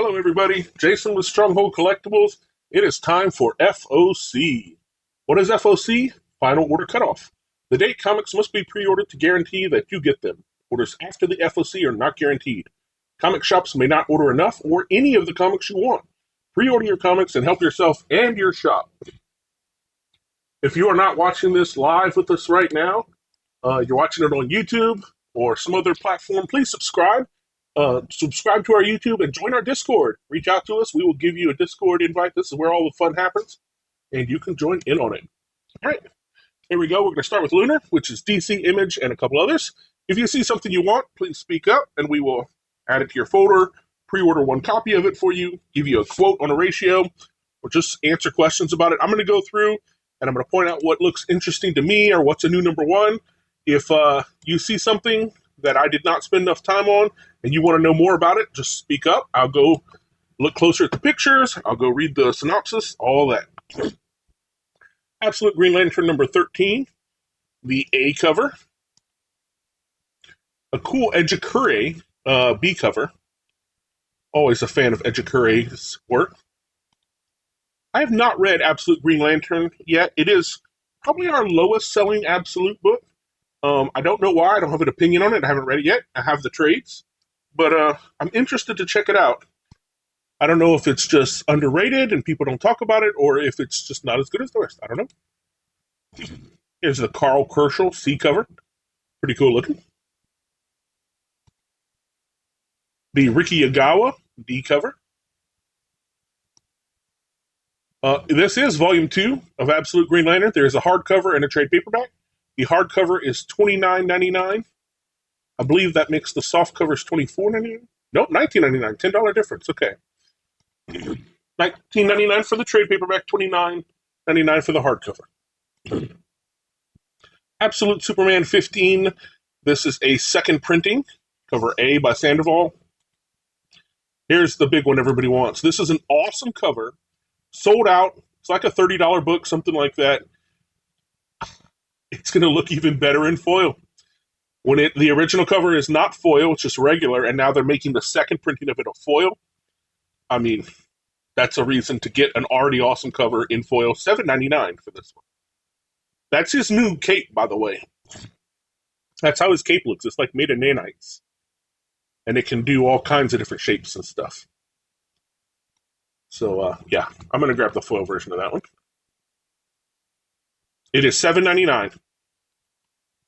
Hello, everybody. Jason with Stronghold Collectibles. It is time for FOC. What is FOC? Final Order Cutoff. The date comics must be pre-ordered to guarantee that you get them. Orders after the FOC are not guaranteed. Comic shops may not order enough or any of the comics you want. Pre-order your comics and help yourself and your shop. If you are not watching this live with us right now, you're watching it on YouTube or some other platform, please subscribe. Subscribe to our YouTube and join our Discord. Reach out to us. We will give you a Discord invite. This is where all the fun happens, and you can join in on it. All right, here we go. We're going to start with Lunar, which is DC, Image, and a couple others. If you see something you want, please speak up, and we will add it to your folder, pre-order one copy of it for you, give you a quote on a ratio, or just answer questions about it. I'm going to go through, and I'm going to point out what looks interesting to me or what's a new number one. If you see something that I did not spend enough time on and you want to know more about it, just speak up. I'll go look closer at the pictures. I'll go read the synopsis, all that. Absolute Green Lantern number 13, the A cover. A cool Ejikure B cover. Always a fan of Ejikure's work. I have not read Absolute Green Lantern yet. It is probably our lowest selling Absolute book. I don't know why. I don't have an opinion on it. I haven't read it yet. I have the trades, but I'm interested to check it out. I don't know if it's just underrated and people don't talk about it, or if it's just not as good as the rest. I don't know. Here's the Carl Kerschel C cover. Pretty cool looking. The Riki Yagawa D cover. This is Volume 2 of Absolute Green Lantern. There is a hardcover and a trade paperback. The hardcover is $29.99. I believe that makes the soft covers $24.99. Nope, $19.99. $10 difference. Okay. $19.99 for the trade paperback, $29.99 for the hardcover. Absolute Superman 15. This is a second printing. Cover A by Sandoval. Here's the big one everybody wants. This is an awesome cover. Sold out. It's like a $30 book, something like that. It's going to look even better in foil. When the original cover is not foil, it's just regular, and now they're making the second printing of it a foil. I mean, that's a reason to get an already awesome cover in foil. $7.99 for this one. That's his new cape, by the way. That's how his cape looks. It's like made of nanites. And it can do all kinds of different shapes and stuff. So, yeah, I'm going to grab the foil version of that one. It is $7.99.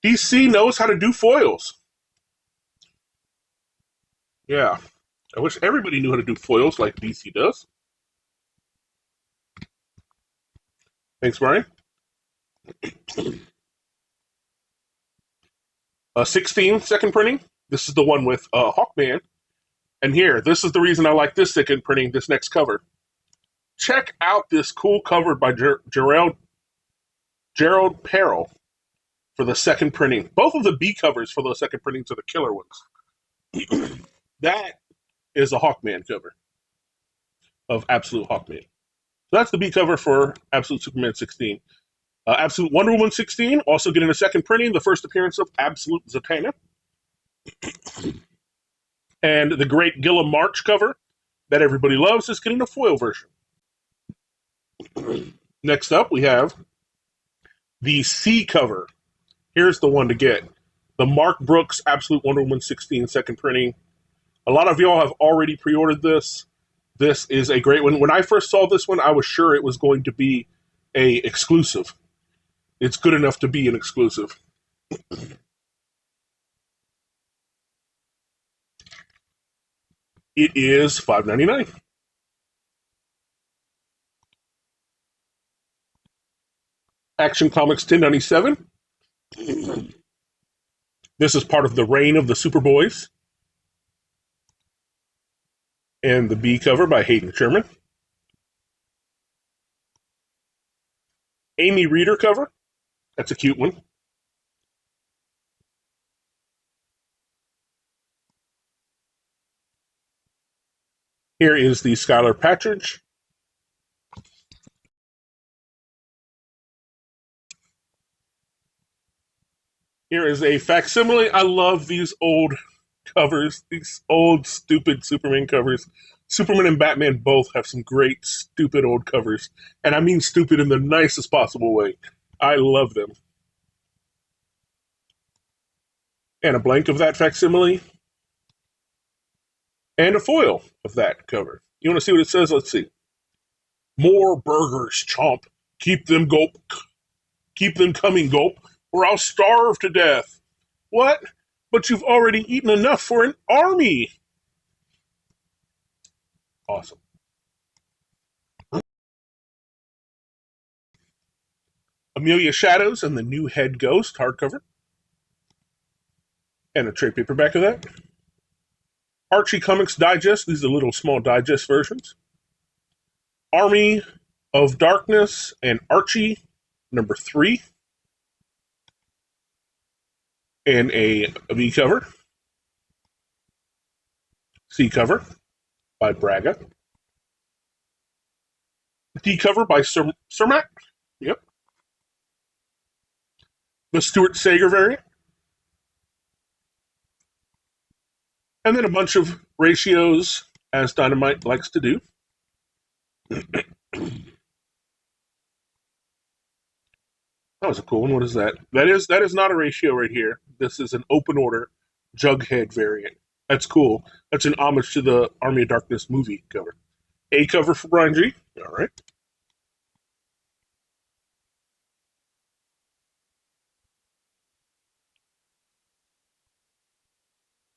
DC knows how to do foils. Yeah. I wish everybody knew how to do foils like DC does. Thanks, Brian. 16, second printing. This is the one with Hawkman. And here, this is the reason I like this second printing, this next cover. Check out this cool cover by Gerald Perel for the second printing. Both of the B covers for those second printings are the killer ones. That is a Hawkman cover of Absolute Hawkman. So that's the B cover for Absolute Superman 16. Absolute Wonder Woman 16, also getting a second printing, the first appearance of Absolute Zatanna. And the great Gilliam March cover that everybody loves is getting a foil version. Next up, we have the C cover. Here's the one to get. The Mark Brooks Absolute Wonder Woman 16 second printing. A lot of y'all have already pre-ordered this. This is a great one. When I first saw this one, I was sure it was going to be a exclusive. It's good enough to be an exclusive. It is $5.99. Action Comics 1097. This is part of the reign of the Superboys. And the B cover by Hayden Sherman. Amy Reeder cover. That's a cute one. Here is the Skylar Patridge. Here is a facsimile. I love these old covers, these old, stupid Superman covers. Superman and Batman both have some great, stupid old covers. And I mean stupid in the nicest possible way. I love them. And a blank of that facsimile, and a foil of that cover. You want to see what it says? Let's see. More burgers, chomp. Keep them gulp. Keep them coming, gulp, or I'll starve to death. What? But you've already eaten enough for an army. Awesome. Amelia Shadows and the New Head Ghost hardcover. And a trade paperback of that. Archie Comics Digest. These are little small digest versions. Army of Darkness and Archie number 3. And a B cover. C cover by Braga. D cover by Cermak. Yep. The Stuart Sager variant. And then a bunch of ratios, as Dynamite likes to do. That was a cool one. What is that? That is not a ratio right here. This is an open order Jughead variant. That's cool. That's an homage to the Army of Darkness movie cover. A cover for Brian G. All right.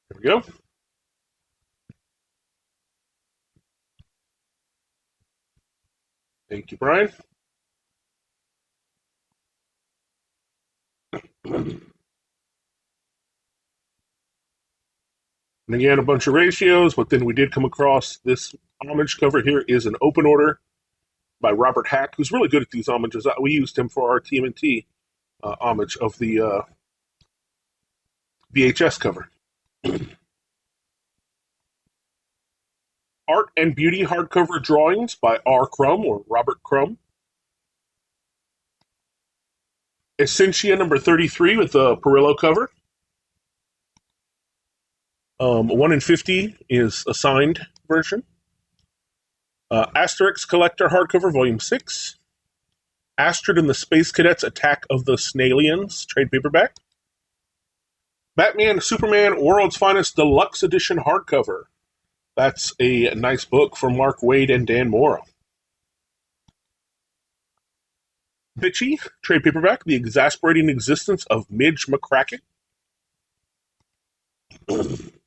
There we go. Thank you, Brian. And again, a bunch of ratios, but then we did come across this homage cover here is an open order by Robert Hack, who's really good at these homages. We used him for our TMNT homage of the VHS cover. Art and Beauty hardcover drawings by R. Crumb or Robert Crumb. Essentia number 33 with the Perillo cover. 1 in 50 is a signed version. Asterix Collector hardcover, volume 6. Astrid and the Space Cadets Attack of the Snailians, trade paperback. Batman Superman World's Finest Deluxe Edition hardcover. That's a nice book from Mark Waid and Dan Morrow. Bitchy, trade paperback, The Exasperating Existence of Midge McCracken.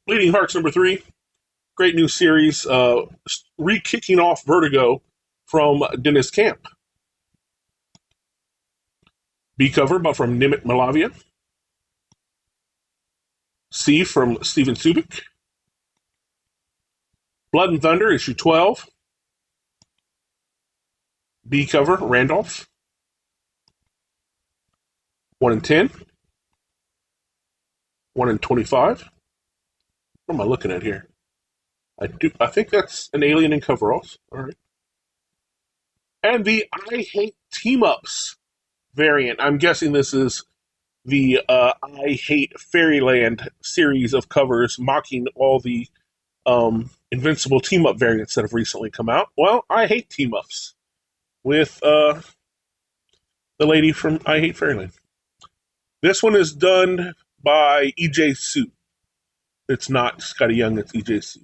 Bleeding Hearts number 3. Great new series, re-kicking off Vertigo from Dennis Camp. B cover, but from Nimit Malavia. C from Steven Subic. Blood and Thunder, issue 12. B cover, Randolph. 1 in 10. 1 in 25. What am I looking at here? I think that's an Alien in coveralls. All right. And the I Hate Team-Ups variant. I'm guessing this is the I Hate Fairyland series of covers mocking all the Invincible team-up variants that have recently come out. Well, I Hate Team-Ups with the lady from I Hate Fairyland. This one is done by E.J. Su. It's not Scotty Young, it's E.J. Su.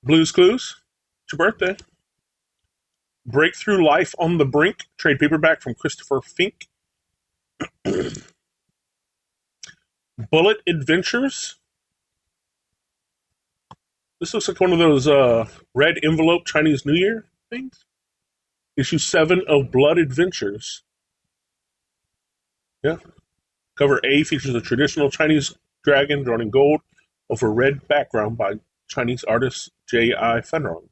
Blue's Clues. It's your birthday. Breakthrough Life on the Brink, trade paperback from Christopher Fink. Bullet Adventures. This looks like one of those red envelope Chinese New Year things. Issue 7 of Blood Adventures. Yeah. Cover A features a traditional Chinese dragon drawn in gold over red background by Chinese artist J.I. Fenron.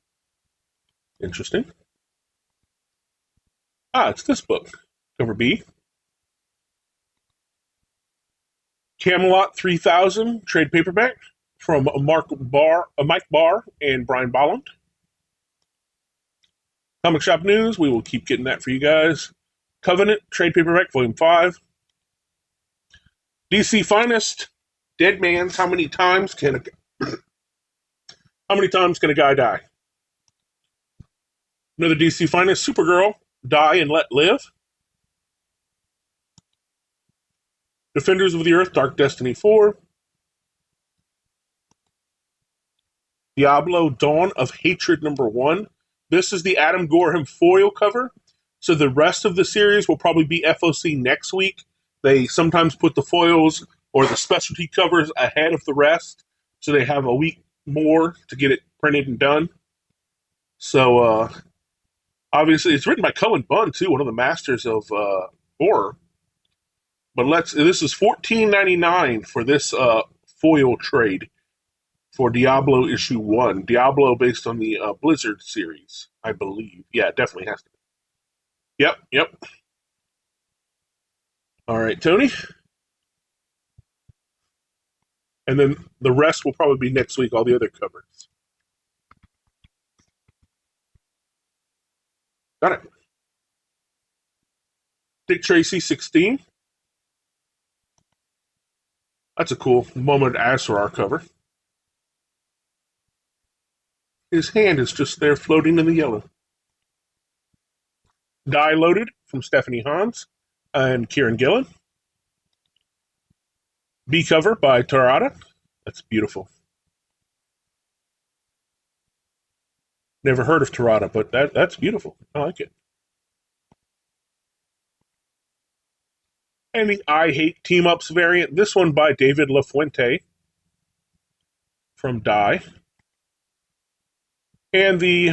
Interesting. It's this book. Cover B. Camelot 3000 trade paperback from Mike Barr and Brian Bolland. Comic Shop News, we will keep getting that for you guys. Covenant trade paperback, volume 5. DC Finest, Dead Man's. How many times can a guy die? Another DC Finest, Supergirl, Die and Let Live. Defenders of the Earth, Dark Destiny 4. Diablo, Dawn of Hatred #1. This is the Adam Gorham foil cover. So the rest of the series will probably be FOC next week. They sometimes put the foils or the specialty covers ahead of the rest, so they have a week more to get it printed and done. So obviously, it's written by Cullen Bunn too, one of the masters of horror. But this is $14.99 for this foil trade for Diablo issue 1. Diablo based on the Blizzard series, I believe. Yeah, it definitely has to be. Yep. All right, Tony. And then the rest will probably be next week, all the other covers. Got it. Dick Tracy 16. That's a cool Moment Asrar cover. His hand is just there floating in the yellow. Die Loaded from Stephanie Hans and Kieran Gillen. B cover by Tarada. That's beautiful. Never heard of Tarada, but that's beautiful. I like it. And the I Hate Team Ups variant. This one by David LaFuente from Die. And the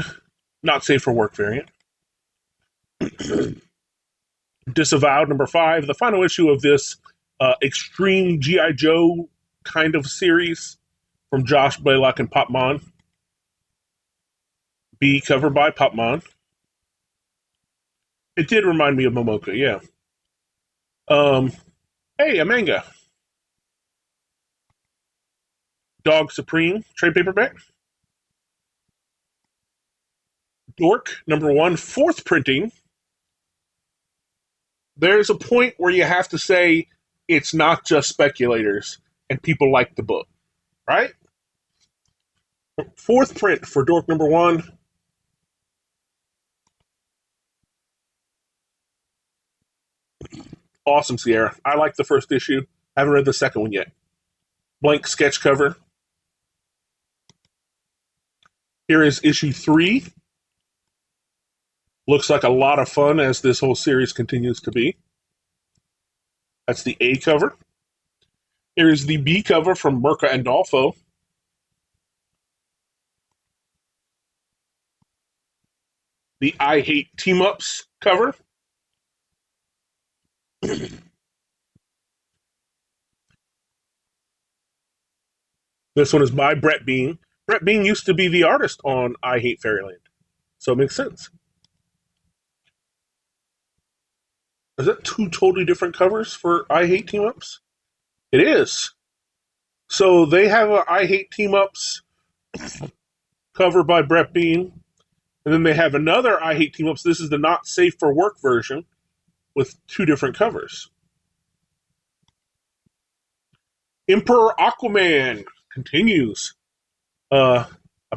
Not Safe for Work variant. Disavowed #5, the final issue of this extreme G.I. Joe kind of series from Josh Blaylock and Pop Mon. B cover by Pop Mon. It did remind me of Momoka, yeah. Hey, a manga. Dog Supreme trade paperback. Dork #1, 4th printing. There's a point where you have to say it's not just speculators and people like the book, right? 4th print for Dork #1. Awesome, Sierra. I like the first issue. I haven't read the second one yet. Blank sketch cover. Here is issue 3. Looks like a lot of fun as this whole series continues to be. That's the A cover. Here is the B cover from Mirka Andolfo. The I Hate Team Ups cover. This one is by Brett Bean. Brett Bean used to be the artist on I Hate Fairyland, so it makes sense. Is that 2 totally different covers for I Hate Team Ups? It is. So they have a I Hate Team Ups cover by Brett Bean, and then they have another I Hate Team Ups. This is the Not Safe for Work version with 2 different covers. Emperor Aquaman continues. I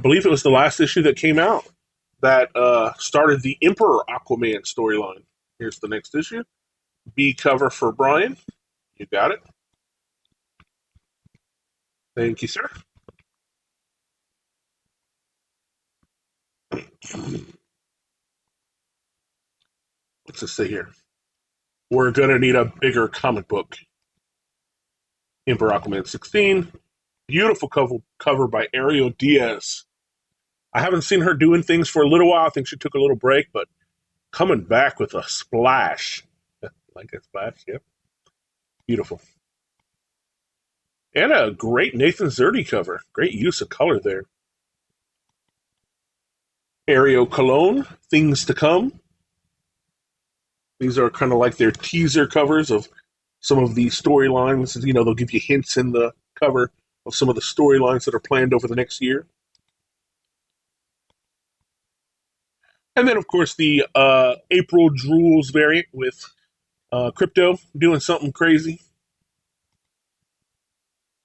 believe it was the last issue that came out that started the Emperor Aquaman storyline. Here's the next issue. B cover for Brian. You got it. Thank you, sir. What's this say here? We're going to need a bigger comic book. Emperor Aquaman 16. Beautiful cover by Ariel Diaz. I haven't seen her doing things for a little while. I think she took a little break, but coming back with a splash. Like a splash, yep. Beautiful. And a great Nathan Zerdy cover. Great use of color there. Ariel Cologne, Things to Come. These are kind of like their teaser covers of some of the storylines. You know, they'll give you hints in the cover of some of the storylines that are planned over the next year. And then, of course, the April Drools variant with Crypto doing something crazy.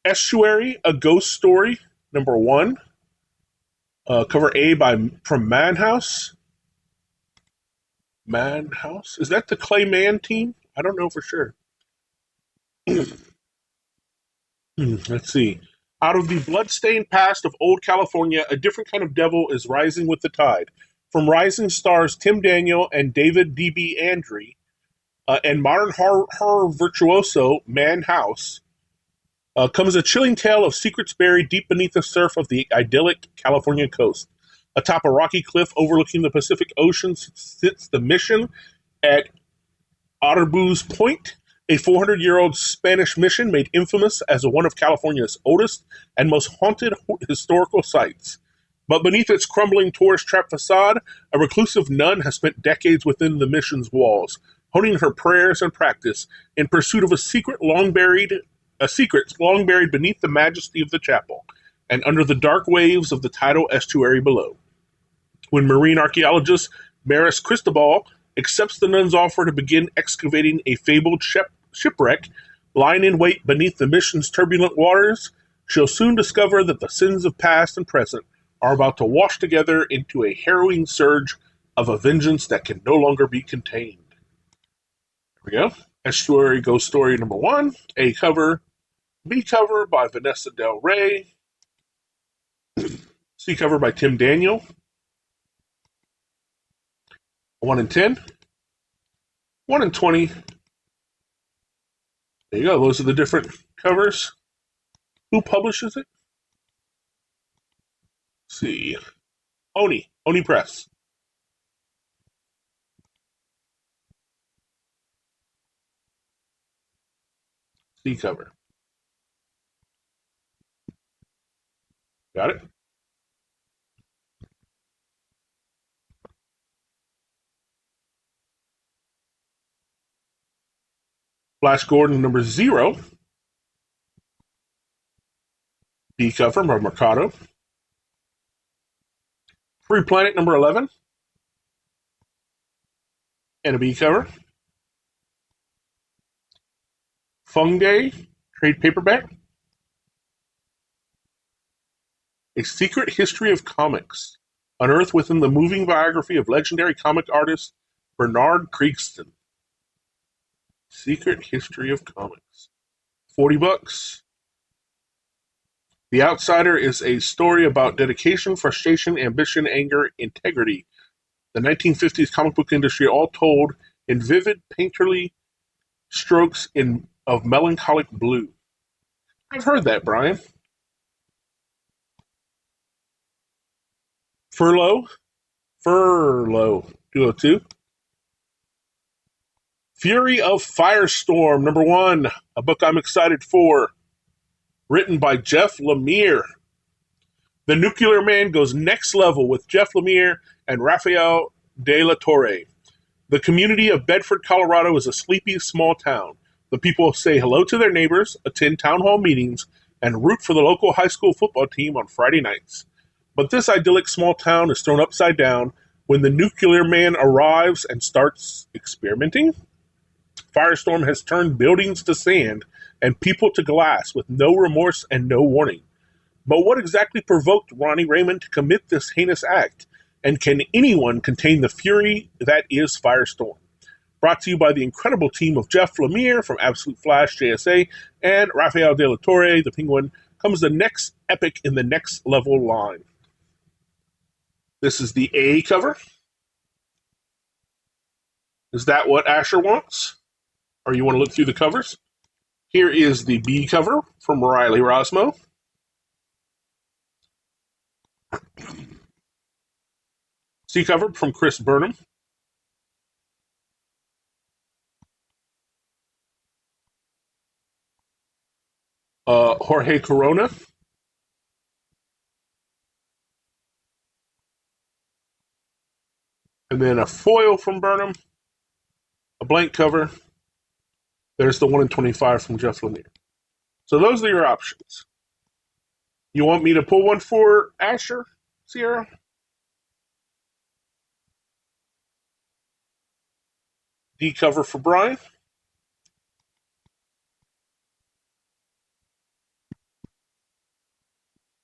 Estuary, A Ghost Story, number 1. Cover A from Madhouse. Madhouse? Is that the Clayman team? I don't know for sure. Let's see. Out of the bloodstained past of old California, a different kind of devil is rising with the tide. From rising stars Tim Daniel and David D.B. Andre, and modern horror virtuoso Man House, comes a chilling tale of secrets buried deep beneath the surf of the idyllic California coast. Atop a rocky cliff overlooking the Pacific Ocean sits the mission at Otterboo's Point, a 400-year-old Spanish mission made infamous as one of California's oldest and most haunted historical sites. But beneath its crumbling tourist-trap facade, a reclusive nun has spent decades within the mission's walls, honing her prayers and practice in pursuit of secrets long buried beneath the majesty of the chapel and under the dark waves of the tidal estuary below. When marine archaeologist Maris Cristobal accepts the nun's offer to begin excavating a fabled shipwreck lying in wait beneath the mission's turbulent waters, she'll soon discover that the sins of past and present are about to wash together into a harrowing surge of a vengeance that can no longer be contained. There we go. Estuary Ghost Story number 1. A cover. B cover by Vanessa Del Rey. C cover by Tim Daniel. 1 in 10. 1 in 20. There you go. Those are the different covers. Who publishes it? Let's see. Oni Press. C cover. Got it? Flash Gordon number 0. B cover by Mercado. Free Planet number 11. And a B cover. Fung Day trade paperback. A Secret History of Comics, unearthed within the moving biography of legendary comic artist Bernard Kriegston. Secret History of Comics. $40. The Outsider is a story about dedication, frustration, ambition, anger, integrity. The 1950s comic book industry, all told in vivid, painterly strokes of melancholic blue. I've heard that, Brian. Furlough 202. Fury of Firestorm, number 1, a book I'm excited for, written by Jeff Lemire. The Nuclear Man goes next level with Jeff Lemire and Rafael de la Torre. The community of Bedford, Colorado is a sleepy small town. The people say hello to their neighbors, attend town hall meetings, and root for the local high school football team on Friday nights. But this idyllic small town is thrown upside down when the Nuclear Man arrives and starts experimenting. Firestorm has turned buildings to sand and people to glass with no remorse and no warning. But what exactly provoked Ronnie Raymond to commit this heinous act? And can anyone contain the fury that is Firestorm? Brought to you by the incredible team of Jeff Lemire from Absolute Flash JSA and Rafael de la Torre, the Penguin, comes the next epic in the next level line. This is the A cover. Is that what Asher wants? Or you want to look through the covers? Here is the B cover from Riley Rosmo. C cover from Chris Burnham. Jorge Corona. And then a foil from Burnham. A blank cover. There's the 1 in 25 from Jeff Lemire. So those are your options. You want me to pull one for Asher, Sierra? D cover for Brian.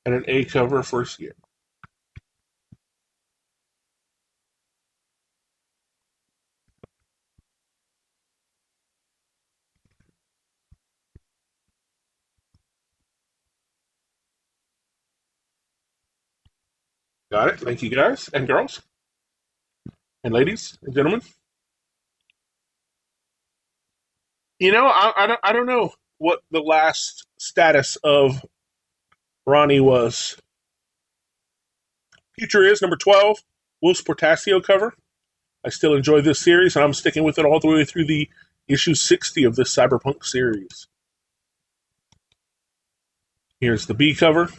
and an A cover for Sierra. Got it. Thank you, guys and girls and ladies and gentlemen. I don't know what the last status of Ronnie was. Future is number 12, Wolf's Portasio cover. I still enjoy this series, and I'm sticking with it all the way through the issue 60 of this Cyberpunk series. Here's the B cover.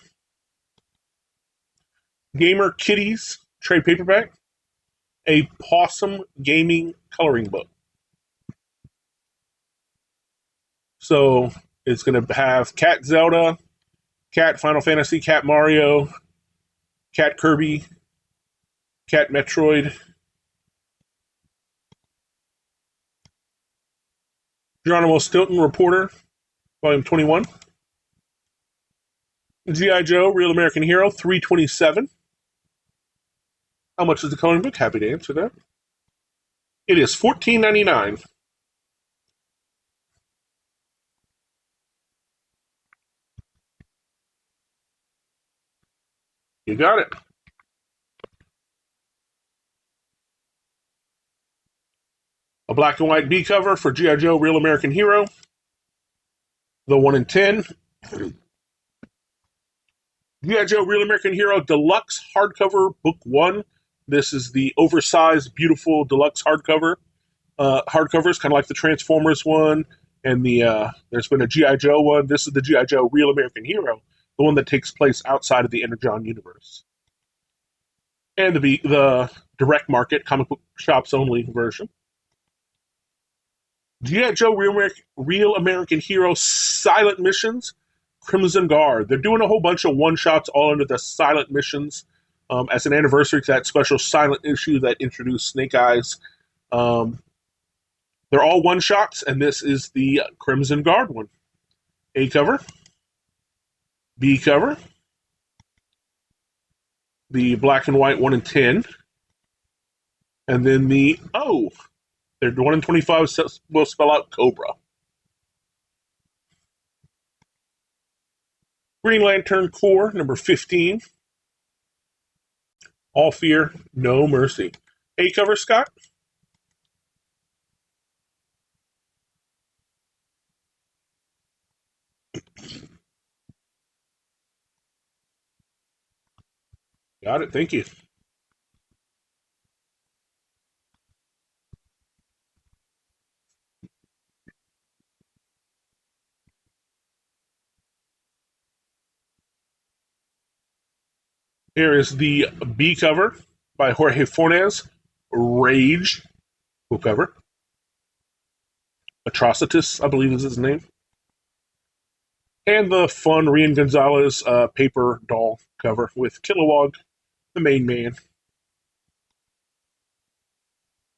Gamer Kitties trade paperback. A Possum Gaming coloring book. So it's going to have Cat Zelda, Cat Final Fantasy, Cat Mario, Cat Kirby, Cat Metroid, Geronimo Stilton Reporter, Volume 21. G.I. Joe, Real American Hero, 327. How much is the coloring book? Happy to answer that. It is $14.99. You got it. A black and white B cover for G.I. Joe, Real American Hero. The 1 in 10. G.I. Joe, Real American Hero Deluxe Hardcover Book 1. This is the oversized, beautiful deluxe hardcover. Hardcover is kind of like the Transformers one, and there's been a G.I. Joe one. This is the G.I. Joe Real American Hero, the one that takes place outside of the Energon universe. And the direct market, comic book shops only version. G.I. Joe Real American Hero Silent Missions, Crimson Guard. They're doing a whole bunch of one-shots all under the Silent Missions as an anniversary to that special Silent issue that introduced Snake Eyes. They're all one-shots, and this is the Crimson Guard one. A cover. B cover. The black and white 1 in 10. And then the O. Their 1 in 25 will spell out Cobra. Green Lantern Corps, number 15. All Fear, No Mercy. A cover, Scott? Got it, thank you. Here is the B cover by Jorge Fornes. Rage. Cool cover. Atrocitus, I believe is his name. And the fun Rian Gonzalez paper doll cover with Kilowog, the main man.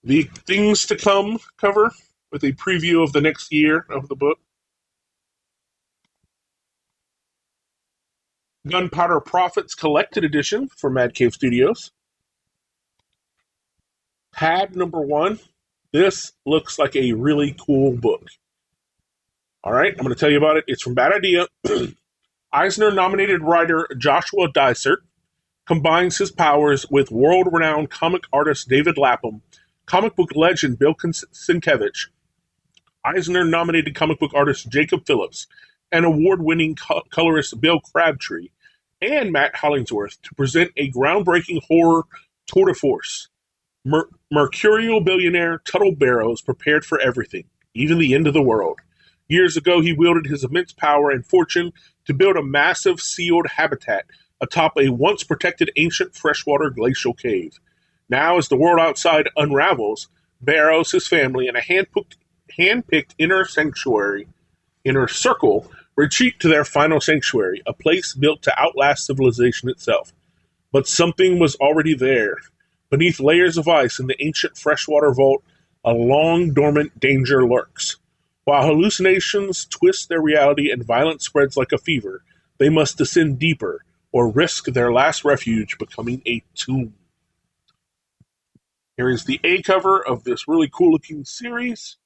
The Things to Come cover with a preview of the next year of the book. Gunpowder Profits Collected Edition for Mad Cave Studios. Pad number 1. This looks like a really cool book. All right, I'm going to tell you about it. It's from Bad Idea. Eisner-nominated writer Joshua Dysart combines his powers with world-renowned comic artist David Lapham, comic book legend Bill Sienkiewicz, Eisner-nominated comic book artist Jacob Phillips, and award-winning colorist Bill Crabtree, and Matt Hollingsworth to present a groundbreaking horror tour de force. Mercurial billionaire Tuttle Barrows prepared for everything, even the end of the world. Years ago, he wielded his immense power and fortune to build a massive sealed habitat atop a once-protected ancient freshwater glacial cave. Now, as the world outside unravels, Barrows, his family, and a hand-picked inner circle retreat to their final sanctuary, a place built to outlast civilization itself. But something was already there. Beneath layers of ice in the ancient freshwater vault, a long-dormant danger lurks. While hallucinations twist their reality and violence spreads like a fever, they must descend deeper, or risk their last refuge becoming a tomb. Here is the A cover of this really cool looking series.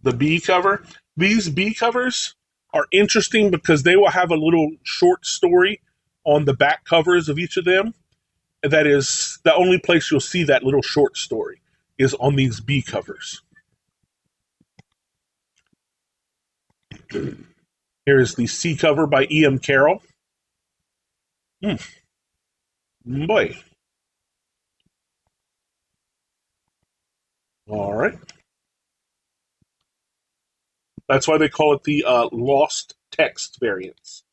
The B cover. These B covers are interesting because they will have a little short story on the back covers of each of them. That is the only place you'll see that little short story is on these B covers. Here is the C cover by E.M. Carroll. Boy. All right. That's why they call it the lost text variants.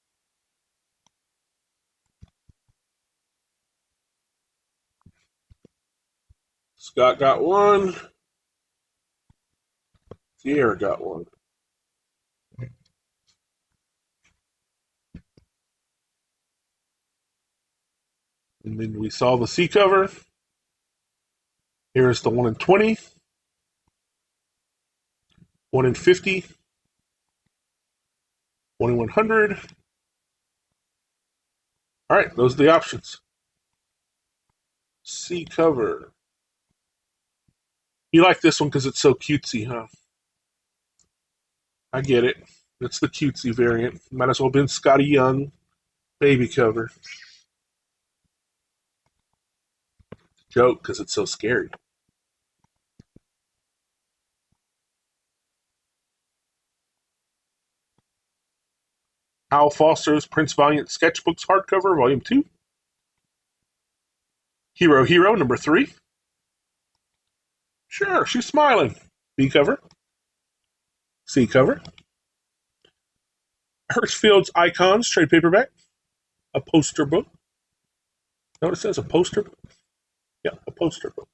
Scott got one. Sierra got one. And then we saw the C cover. Here is the 1 in 20, 1 in 50, 1 in 100. All right, those are the options. C cover. You like this one because it's so cutesy, huh? I get it. It's the cutesy variant. Might as well have been Scotty Young baby cover. Joke because it's so scary. Hal Foster's Prince Valiant Sketchbooks hardcover, Volume 2. Hero, number 3. Sure, she's smiling. B cover. C cover. Hirschfield's Icons trade paperback. A poster book. Notice it says a poster book. Yeah, a poster book.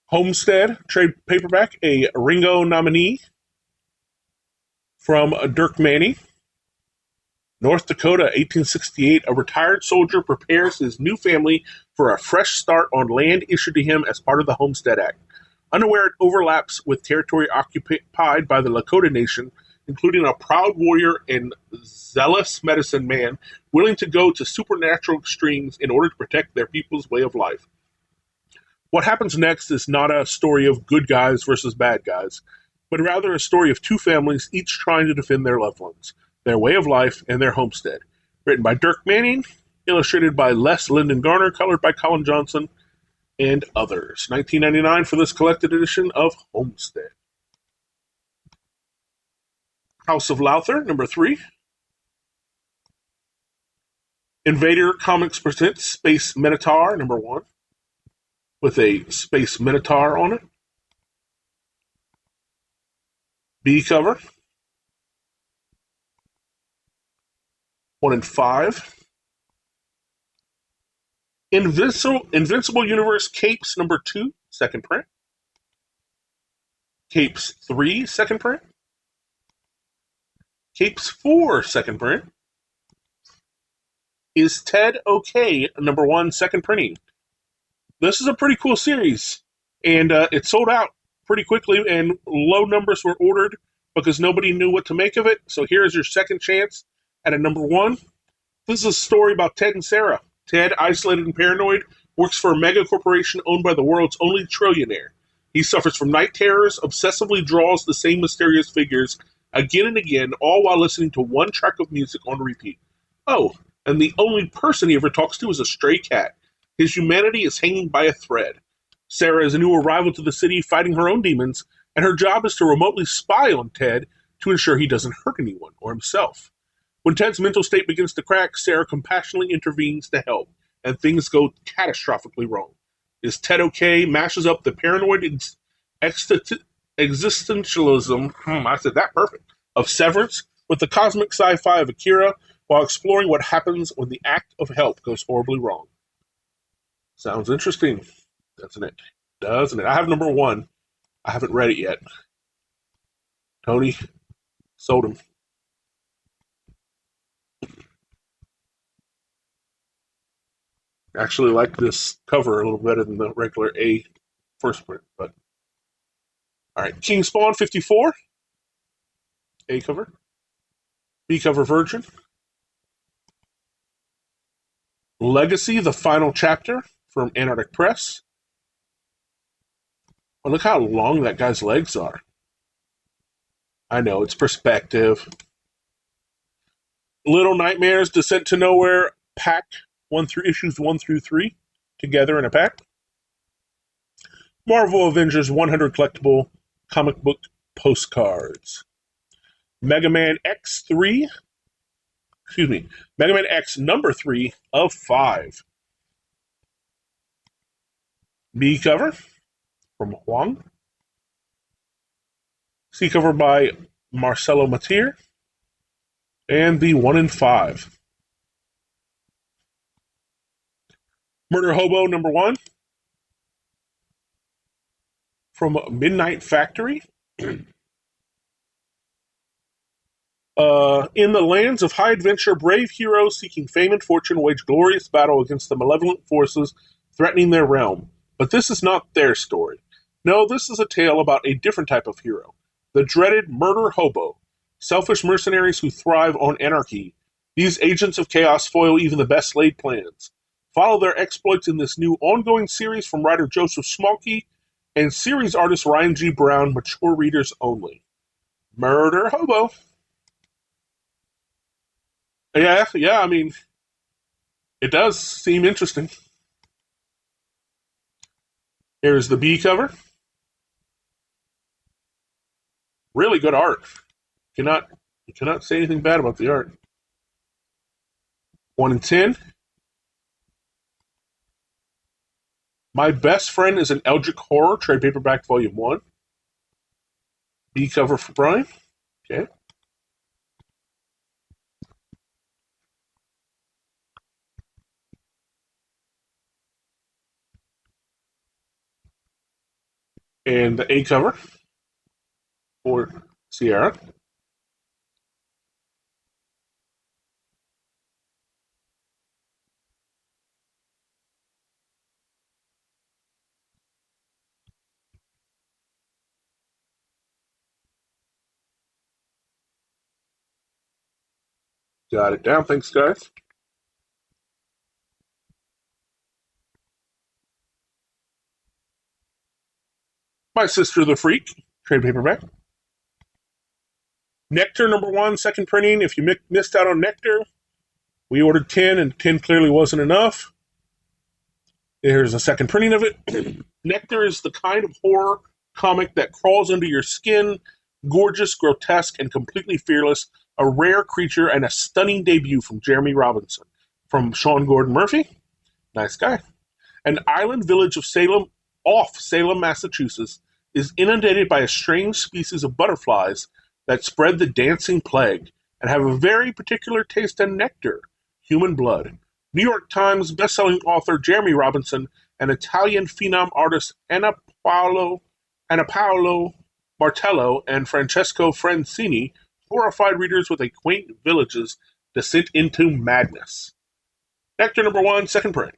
Homestead trade paperback. A Ringo nominee from Dirk Manny. North Dakota, 1868. A retired soldier prepares his new family for a fresh start on land issued to him as part of the Homestead Act. Unaware it overlaps with territory occupied by the Lakota Nation, including a proud warrior and zealous medicine man willing to go to supernatural extremes in order to protect their people's way of life. What happens next is not a story of good guys versus bad guys, but rather a story of two families each trying to defend their loved ones, their way of life, and their homestead. Written by Dirk Manning, illustrated by Les Lyndon Garner, colored by Colin Johnson, and others. $19.99 for this collected edition of Homestead. House of Lowther, number 3. Invader Comics presents Space Minotaur, number 1, with a Space Minotaur on it. B cover. 1 in 5. Invincible Universe Capes number 2, second print. Capes 3, second print. Capes 4, second print. Is Ted Okay number 1, second printing. This is a pretty cool series, and it sold out pretty quickly, and low numbers were ordered because nobody knew what to make of it. So here's your second chance at a number 1. This is a story about Ted and Sarah. Ted, isolated and paranoid, works for a mega corporation owned by the world's only trillionaire. He suffers from night terrors, obsessively draws the same mysterious figures again and again, all while listening to one track of music on repeat. Oh, and the only person he ever talks to is a stray cat. His humanity is hanging by a thread. Sarah is a new arrival to the city, fighting her own demons, and her job is to remotely spy on Ted to ensure he doesn't hurt anyone or himself. When Ted's mental state begins to crack, Sarah compassionately intervenes to help, and things go catastrophically wrong. Is Ted Okay mashes up the paranoid existentialism, I said that perfect, of Severance with the cosmic sci-fi of Akira, while exploring what happens when the act of help goes horribly wrong. Sounds interesting, doesn't it? Doesn't it? I have number 1. I haven't read it yet. Tony, sold him. Actually like this cover a little better than the regular A first print, but all right. King Spawn 54. A cover. B cover Virgin. Legacy, the final chapter from Antarctic Press. Oh, look how long that guy's legs are. I know, it's perspective. Little Nightmares, Descent to Nowhere, pack issues 1 through 3 together in a pack. Marvel Avengers 100 collectible comic book postcards. Mega Man X3, Mega Man X number 3 of 5. B cover from Huang. C cover by Marcelo Matir. And the 1 in 5. Murder Hobo number 1 from Midnight Factory. In the lands of high adventure, brave heroes seeking fame and fortune wage glorious battle against the malevolent forces threatening their realm. But this is not their story. No, this is a tale about a different type of hero. The dreaded Murder Hobo. Selfish mercenaries who thrive on anarchy. These agents of chaos foil even the best laid plans. Follow their exploits in this new ongoing series from writer Joseph Schmalke and series artist Ryan G. Brown, mature readers only. Murder Hobo. Yeah, I mean, it does seem interesting. Here's the B cover. Really good art. You cannot say anything bad about the art. 1 in 10. My Best Friend is an Eldritch Horror, trade paperback volume 1. B cover for Brian. Okay. And the A cover for Sierra. Got it down. Thanks, guys. My Sister the Freak, trade paperback. Nectar number 1, second printing. If you missed out on Nectar, we ordered 10, and 10 clearly wasn't enough. Here's a second printing of it. Nectar is the kind of horror comic that crawls under your skin, gorgeous, grotesque, and completely fearless. A rare creature and a stunning debut from Jeremy Robinson. From Sean Gordon Murphy. Nice guy. An island village of Salem, Massachusetts, is inundated by a strange species of butterflies that spread the dancing plague and have a very particular taste in nectar, human blood. New York Times bestselling author Jeremy Robinson and Italian phenom artists Anna Paolo Martello and Francesco Francini horrified readers with a quaint village's descent into madness. Nectar number 1, second print.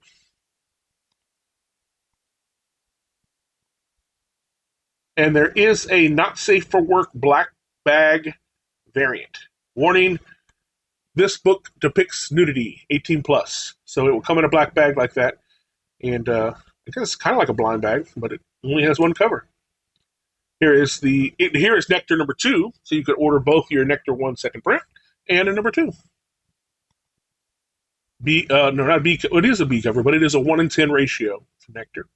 And there is a not safe for work black bag variant. Warning, this book depicts nudity, 18 plus. So it will come in a black bag like that. And I guess it's kind of like a blind bag, but it only has one cover. Here is Nectar number 2. So you could order both your Nectar 1 second print and a number 2. Not B. It is a B cover, but it is a 1 in 10 ratio for Nectar.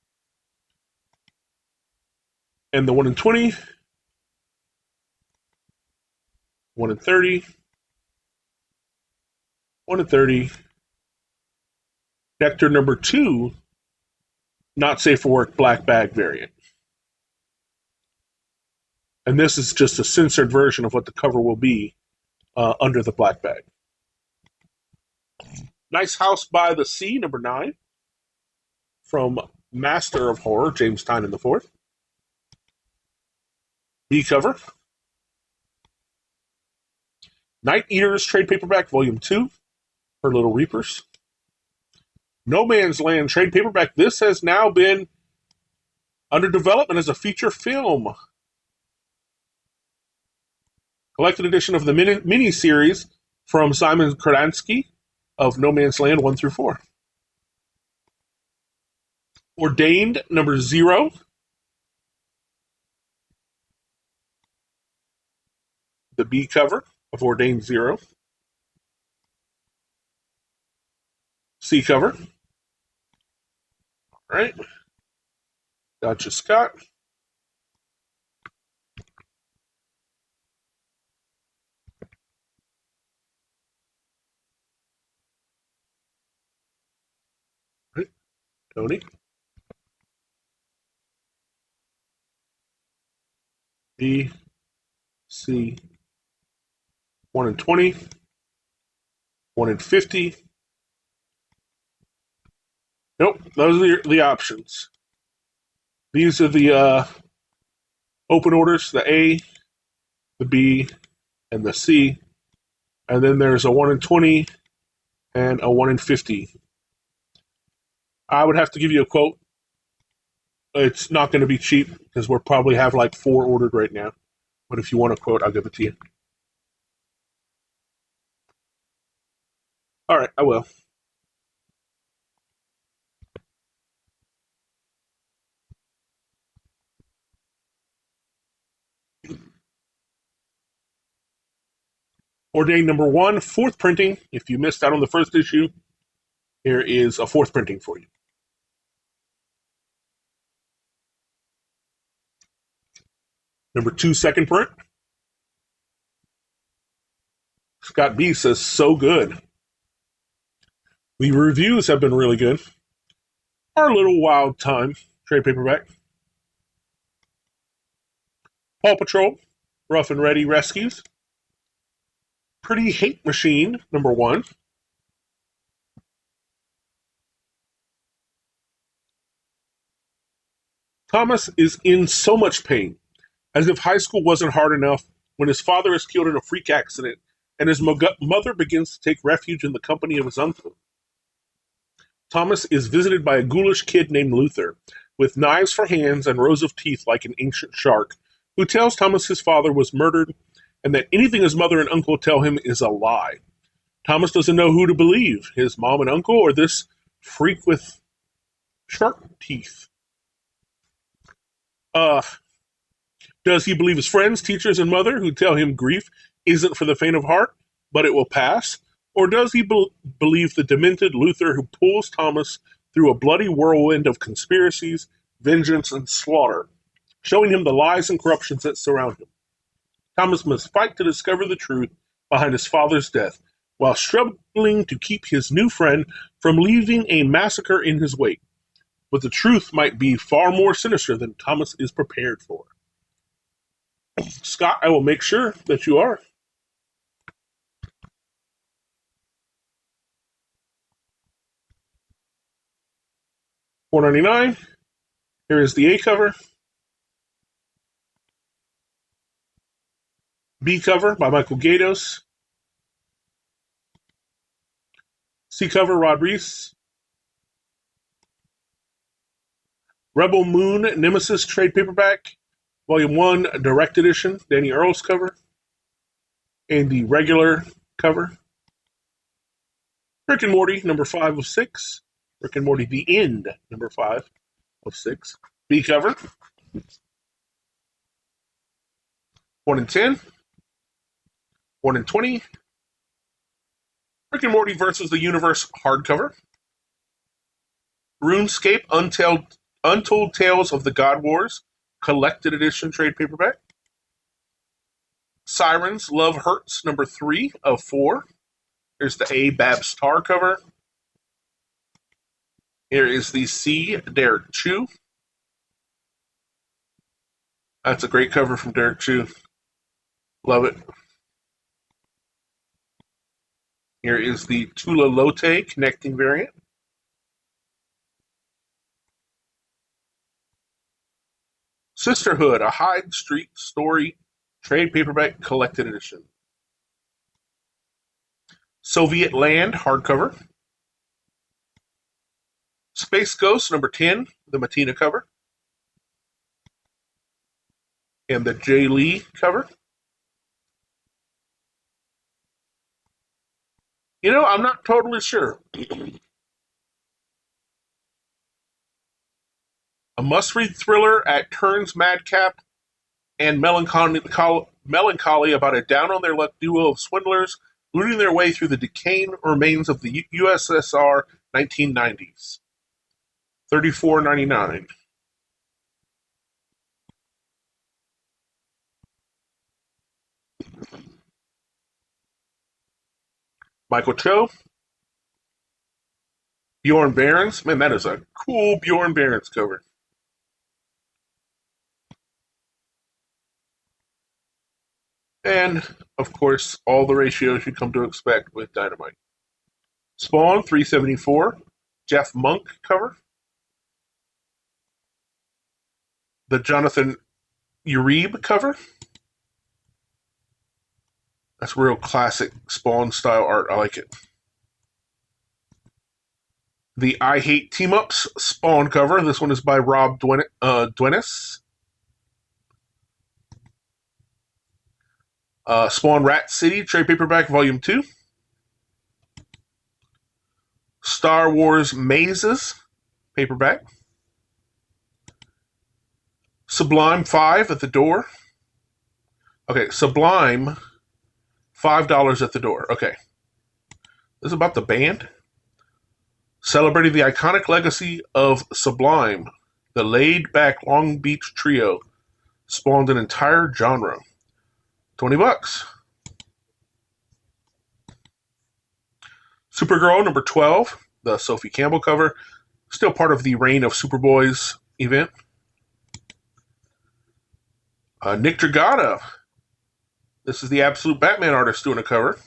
And the 1 in 20, 1 in 30, 1 in 30. Nectar number 2, not safe for work black bag variant. And this is just a censored version of what the cover will be under the black bag. Nice House by the Sea, number 9, from Master of Horror, James Tynion IV. B cover. Night Eaters, trade paperback, volume 2, for Little Reapers. No Man's Land, trade paperback. This has now been under development as a feature film. Collected edition of the mini-series from Simon Kransky of No Man's Land 1 through 4. Ordained number 0. The B cover of Ordained 0. C cover. All right. Gotcha, Scott. All right. Tony. B, C, 1 in 20, 1 in 50. Nope, those are the options. These are the open orders, the A, the B, and the C. And then there's a 1 in 20 and a 1 in 50. I would have to give you a quote. It's not going to be cheap because we'll probably have like 4 ordered right now. But if you want a quote, I'll give it to you. All right, I will. Ordained number 1, 4th printing. If you missed out on the first issue, here is a 4th printing for you. Number 2, 2nd print. Scott B says, so good. The reviews have been really good. Our Little Wild Time trade paperback. Paw Patrol, Rough and Ready Rescues. Pretty Hate Machine, number 1. Thomas is in so much pain, as if high school wasn't hard enough when his father is killed in a freak accident and his mother begins to take refuge in the company of his uncle. Thomas is visited by a ghoulish kid named Luther, with knives for hands and rows of teeth like an ancient shark, who tells Thomas his father was murdered and that anything his mother and uncle tell him is a lie. Thomas doesn't know who to believe, his mom and uncle or this freak with shark teeth. Does he believe his friends, teachers, and mother who tell him grief isn't for the faint of heart, but it will pass? Or does he believe the demented Luther who pulls Thomas through a bloody whirlwind of conspiracies, vengeance, and slaughter, showing him the lies and corruptions that surround him? Thomas must fight to discover the truth behind his father's death, while struggling to keep his new friend from leaving a massacre in his wake. But the truth might be far more sinister than Thomas is prepared for. Scott, I will make sure that you are. $4.99. Here is the A cover. B cover by Michael Gaydos. C cover, Rod Reese. Rebel Moon Nemesis trade paperback, Volume 1, Direct Edition, Danny Earls cover. And the regular cover. Rick and Morty, number 5 of 6. Rick and Morty, The End, number 5 of 6. B cover. 1 in 10. 1 in 20. Rick and Morty versus the Universe hardcover. RuneScape Untold Tales of the God Wars collected edition trade paperback. Sirens Love Hurts, number 3 of 4. Here's the A Babs Tar cover. Here is the C Derek Chu. That's a great cover from Derek Chu. Love it. Here is the Tula Lote connecting variant. Sisterhood, a Hyde Street Story trade paperback collected edition. Soviet Land hardcover. Space Ghost number 10, the Matina cover. And the Jay Lee cover. I'm not totally sure. A must-read thriller at turns madcap and melancholy about a down-on-their-luck duo of swindlers looting their way through the decaying remains of the USSR 1990s. $34.99. Michael Cho, Bjorn Barons. Man, that is a cool Bjorn Barons cover. And, of course, all the ratios you come to expect with Dynamite. Spawn 374, Jeff Monk cover. The Jonathan Uribe cover. That's real classic Spawn style art. I like it. The I Hate Team Ups Spawn cover. This one is by Rob Duenas. Spawn Rat City trade paperback volume 2. Star Wars Mazes paperback. Sublime 5 at the door. Okay, Sublime $5 at the door. Okay. This is about the band. Celebrating the iconic legacy of Sublime, the laid-back Long Beach trio spawned an entire genre. $20. Supergirl number 12, the Sophie Campbell cover, still part of the Reign of Superboys event. Nick Dragata. This is the Absolute Batman artist doing a cover.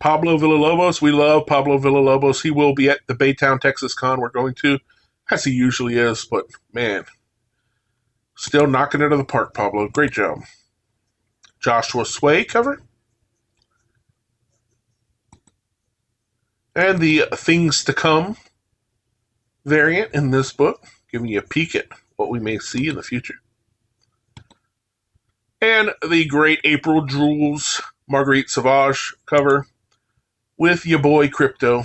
Pablo Villalobos. We love Pablo Villalobos. He will be at the Baytown, Texas Con we're going to, as he usually is, but man, still knocking it out of the park, Pablo. Great job. Joshua Sway cover. And the Things to Come variant in this book, giving you a peek at what we may see in the future. And the great April Jules Marguerite Sauvage cover with your boy Crypto.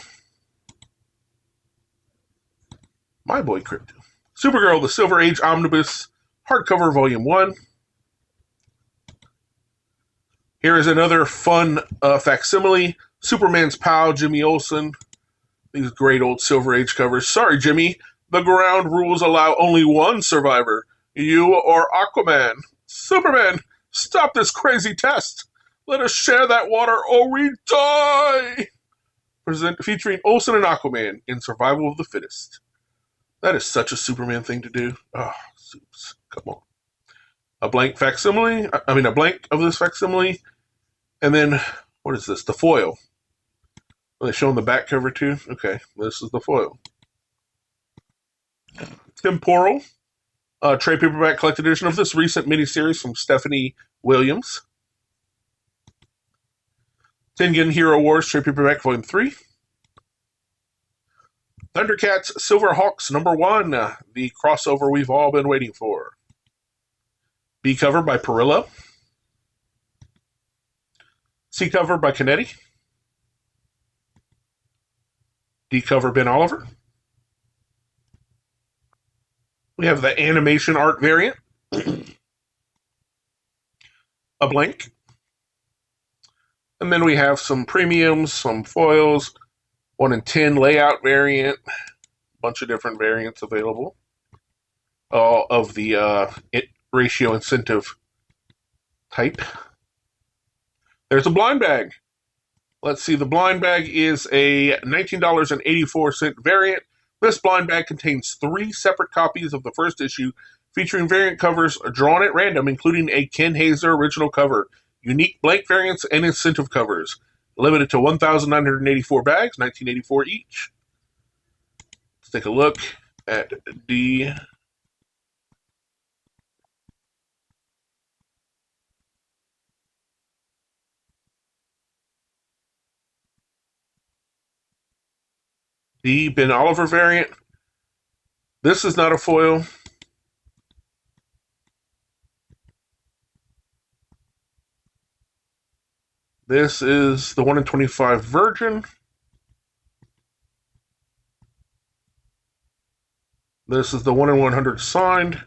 My boy Crypto. Supergirl, the Silver Age Omnibus, hardcover volume 1. Here is another fun facsimile. Superman's pal, Jimmy Olsen. These great old Silver Age covers. Sorry, Jimmy. The ground rules allow only one survivor. You or Aquaman. Superman, stop this crazy test. Let us share that water or we die. Featuring Olsen and Aquaman in Survival of the Fittest. That is such a Superman thing to do. Oh, Supes. Come on. A blank facsimile. A blank of this facsimile. And then, what is this? The foil. Are they showing the back cover too? Okay, this is the foil. Temporal. Trade paperback collected edition of this recent miniseries from Stephanie Williams. Tengen Hero Wars trade paperback volume 3. Thundercats Silverhawks number 1, the crossover we've all been waiting for. B cover by Perillo. C cover by Canetti. D cover Ben Oliver. We have the animation art variant. A blank. And then we have some premiums, some foils, 1 in 10 layout variant, a bunch of different variants available. All of the ratio incentive type. There's a blind bag. Let's see, the blind bag is a $19.84 variant. This blind bag contains 3 separate copies of the first issue, featuring variant covers drawn at random, including a Ken Hazer original cover, unique blank variants, and incentive covers. Limited to 1,984 bags, $19.84 each. Let's take a look at D. The Ben Oliver variant. This is not a foil. This is the 1 in 25 Virgin. This is the 1 in 100 signed.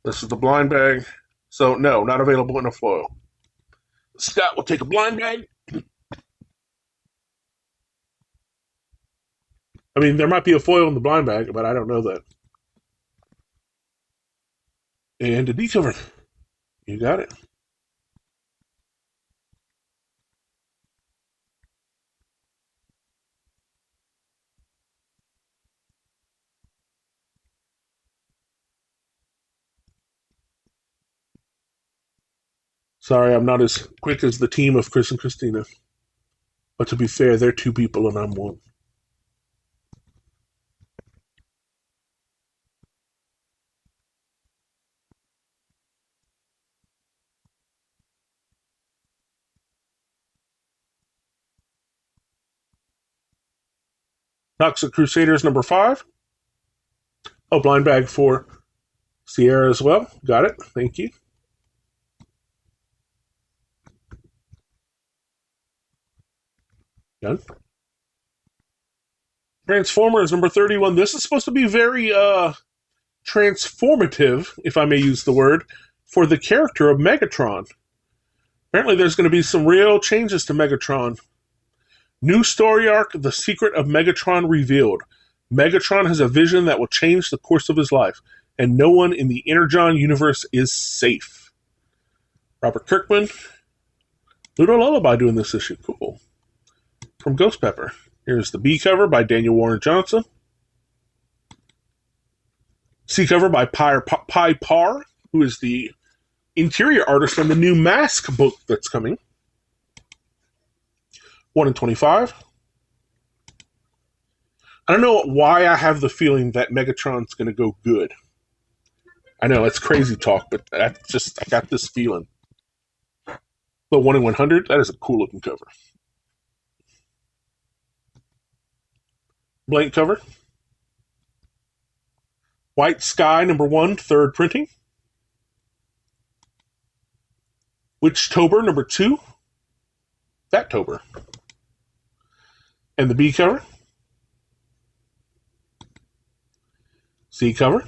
This is the blind bag. So, no, not available in a foil. Scott will take a blind bag. I mean, there might be a foil in the blind bag, but I don't know that. And a D cover. You got it. Sorry, I'm not as quick as the team of Chris and Christina. But to be fair, they're two people and I'm one. Toxic Crusaders number 5. Oh, blind bag for Sierra as well. Got it. Thank you. Done. Transformers number 31. This is supposed to be very transformative, if I may use the word, for the character of Megatron. Apparently there's going to be some real changes to Megatron. New story arc, The Secret of Megatron revealed. Megatron has a vision that will change the course of his life, and no one in the Energon universe is safe. Robert Kirkman. Ludo Lullaby doing this issue. Cool. From Ghost Pepper. Here's the B cover by Daniel Warren Johnson. C cover by Pi Par, who is the interior artist on the new Mask book that's coming. 1 in 25. I don't know why I have the feeling that Megatron's going to go good. I know, it's crazy talk, but I got this feeling. The 1 in 100, that is a cool looking cover. Blank cover. White Sky number 1, third printing. Witchtober number 2. Fattober. And the B cover. C cover.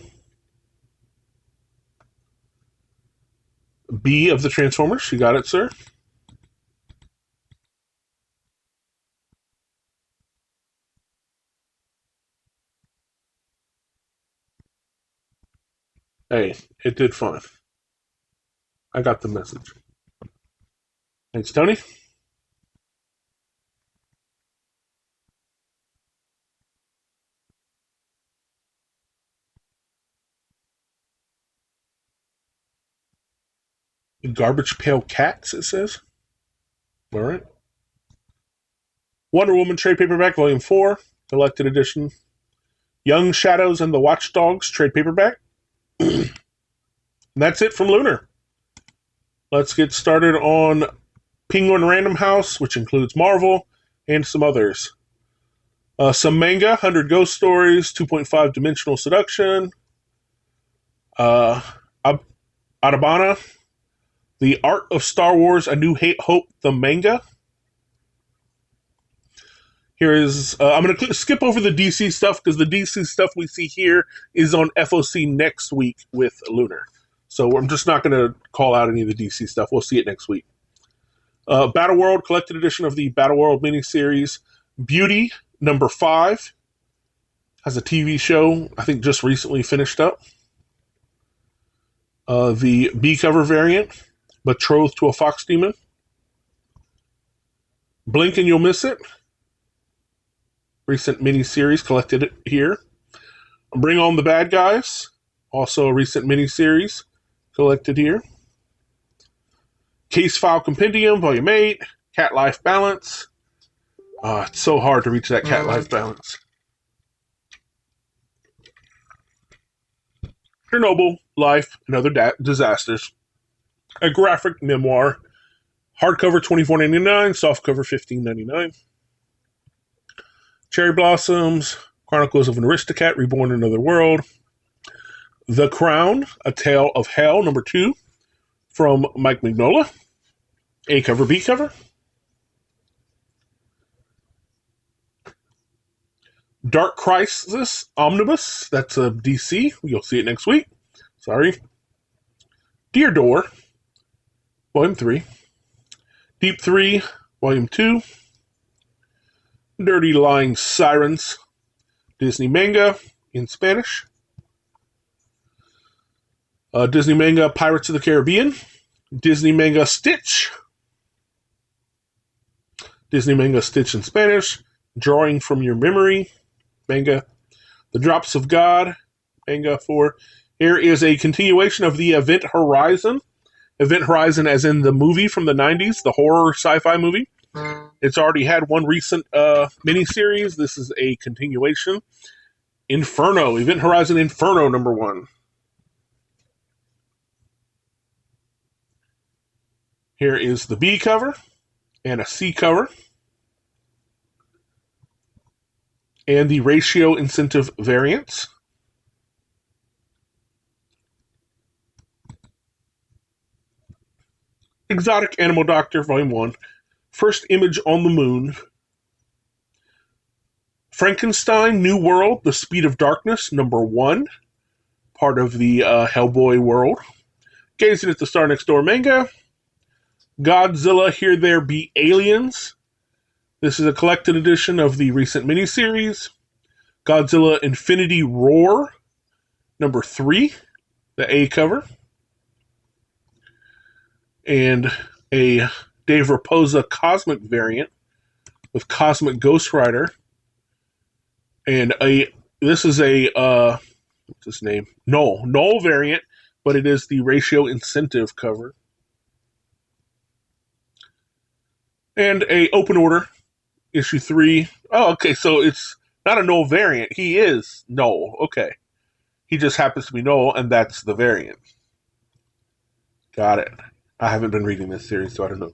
B of the Transformers. You got it, sir. Hey, it did fine. I got the message. Thanks, Tony. Garbage Pail Cats, it says. All right. Wonder Woman trade paperback, volume 4, collected edition. Young Shadows and the Watchdogs trade paperback. And that's it from Lunar. Let's get started on Penguin Random House, which includes Marvel and some others. Some manga, 100 Ghost Stories, 2.5 Dimensional Seduction. Adabana, The Art of Star Wars, A New Hope, the manga. Here is, I'm going to skip over the DC stuff because the DC stuff we see here is on FOC next week with Lunar. So I'm just not going to call out any of the DC stuff. We'll see it next week. Battle World, collected edition of the Battle World miniseries. Beauty, number 5. Has a TV show, I think just recently finished up. The B cover variant, Betrothed to a Fox Demon. Blink and You'll Miss It. Recent miniseries collected here. Bring On the Bad Guys. Also a recent miniseries collected here. Case File Compendium, Volume 8. Cat Life Balance. It's so hard to reach that cat life balance. Chernobyl, Life, and Other Disasters. A graphic memoir. Hardcover $24.99, softcover $15.99. Cherry Blossoms, Chronicles of an Aristocat, Reborn in Another World. The Crown, A Tale of Hell, number 2, from Mike Mignola. A cover, B cover. Dark Crisis Omnibus. That's a DC. You'll see it next week. Sorry. Dear Door, Volume 3. Deep 3, Volume 2. Dirty Lying Sirens, Disney manga in Spanish. Disney manga Pirates of the Caribbean. Disney manga Stitch. Disney manga Stitch in Spanish. Drawing from Your Memory manga. The Drops of God manga 4. Here is a continuation of the Event Horizon. Event Horizon as in the movie from the 90s, the horror sci-fi movie. It's already had one recent miniseries. This is a continuation. Inferno, Event Horizon Inferno number 1. Here is the B cover and a C cover. And the ratio incentive variants. Exotic Animal Doctor, Volume 1. First Image on the Moon. Frankenstein, New World, The Speed of Darkness, number 1. Part of the Hellboy world. Gazing at the Star Next Door manga. Godzilla, Here There Be Aliens. This is a collected edition of the recent miniseries. Godzilla Infinity Roar, number 3, the A cover. And a Dave Raposa Cosmic variant with Cosmic Ghost Rider. And this is a, what's his name? Null variant, but it is the ratio incentive cover. And a open order, issue 3. Oh, okay, so it's not a null variant. He is null. Okay. He just happens to be null, and that's the variant. Got it. I haven't been reading this series, so I don't know.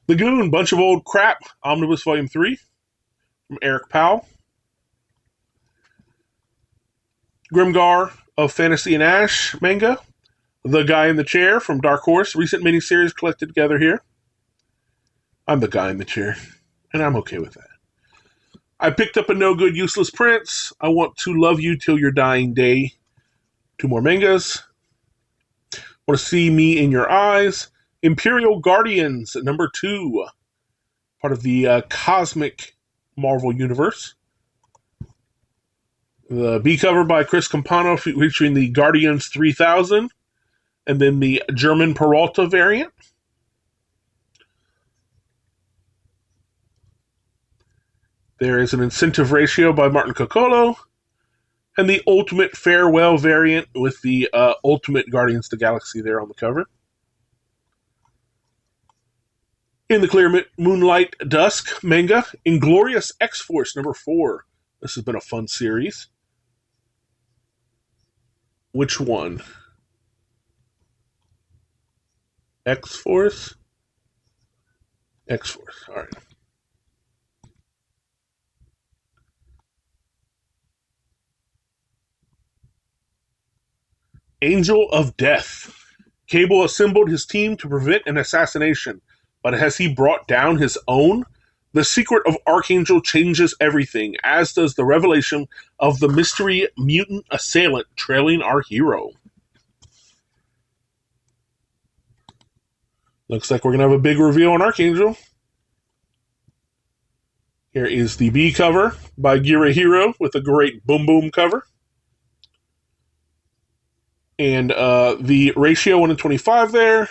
Lagoon, Bunch of Old Crap, Omnibus Volume 3, from Eric Powell. Grimgar of Fantasy and Ash manga. The Guy in the Chair from Dark Horse, recent miniseries collected together here. I'm the guy in the chair, and I'm okay with that. I picked up a No Good Useless Prince. I Want to Love You Till Your Dying Day. 2 more mangas. Want to See Me in Your Eyes. Imperial Guardians, number 2. Part of the Cosmic Marvel Universe. The B cover by Chris Campano featuring the Guardians 3000. And then the German Peralta variant. There is an incentive ratio by Martin Coccolo. And the Ultimate Farewell variant with the Ultimate Guardians of the Galaxy there on the cover. In the Clear Moonlight Dusk manga, Inglorious X-Force number 4. This has been a fun series. Which one? X-Force? X-Force, all right. Angel of Death. Cable assembled his team to prevent an assassination, but has he brought down his own? The secret of Archangel changes everything, as does the revelation of the mystery mutant assailant trailing our hero. Looks like we're going to have a big reveal on Archangel. Here is the B cover by Gira Hiro with a great boom boom cover. And the ratio 1:25 there.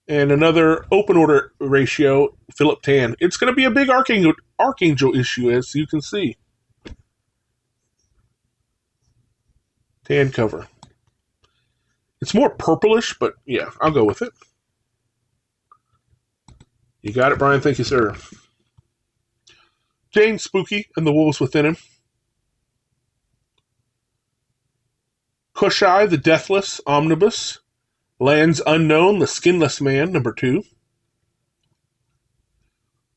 And another open order ratio, Philip Tan. It's going to be a big Archangel issue, as you can see. Tan cover. It's more purplish, but yeah, I'll go with it. You got it, Brian. Thank you, sir. Jane Spooky and the Wolves Within Him. Koshai the Deathless Omnibus. Lands Unknown, The Skinless Man, number 2.